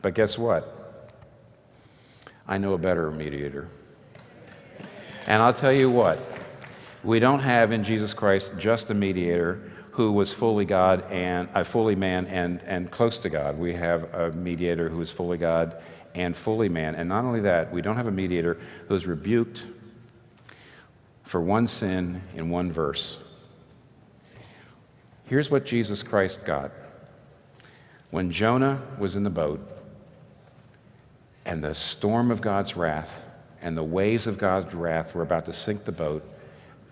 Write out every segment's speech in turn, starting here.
But guess what? I know a better mediator. And I'll tell you what, we don't have in Jesus Christ just a mediator who was fully God and fully man and close to God. We have a mediator who is fully God and fully man. And not only that, we don't have a mediator who is rebuked for one sin in one verse. Here's what Jesus Christ got. When Jonah was in the boat, and the storm of God's wrath and the waves of God's wrath were about to sink the boat,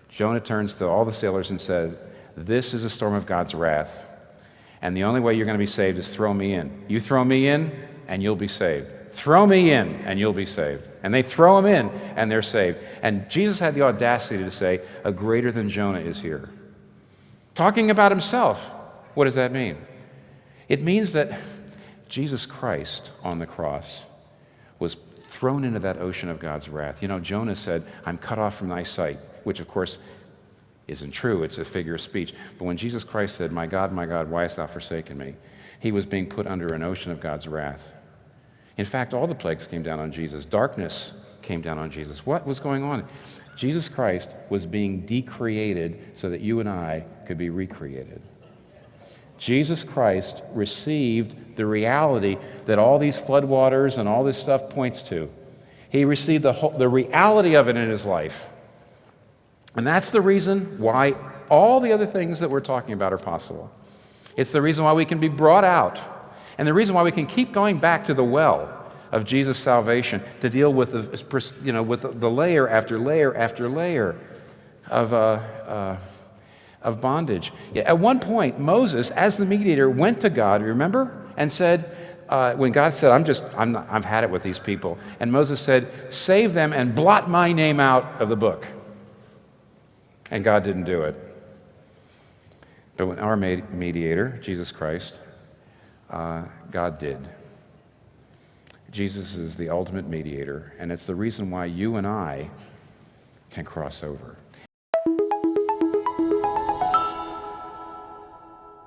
Jonah turns to all the sailors and says, "This is a storm of God's wrath, and the only way you're going to be saved is throw me in. You throw me in, and you'll be saved. Throw me in, and you'll be saved." And they throw him in, and they're saved. And Jesus had the audacity to say, "A greater than Jonah is here." Talking about himself. What does that mean? It means that Jesus Christ on the cross was thrown into that ocean of God's wrath. You know, Jonah said, "I'm cut off from thy sight," which of course isn't true. It's a figure of speech. But when Jesus Christ said, my God, why hast thou forsaken me?" He was being put under an ocean of God's wrath. In fact, all the plagues came down on Jesus. Darkness came down on Jesus. What was going on? Jesus Christ was being decreated so that you and I could be recreated. Jesus Christ received the reality that all these floodwaters and all this stuff points to. He received the reality of it in his life. And that's the reason why all the other things that we're talking about are possible. It's the reason why we can be brought out, and the reason why we can keep going back to the well of Jesus' salvation to deal with the layer after layer after layer of bondage. At one point, Moses, as the mediator, went to God, remember, and said, when God said, I've had it with these people, and Moses said, "Save them and blot my name out of the book." And God didn't do it. But when our mediator, Jesus Christ, God did. Jesus is the ultimate mediator, and it's the reason why you and I can cross over.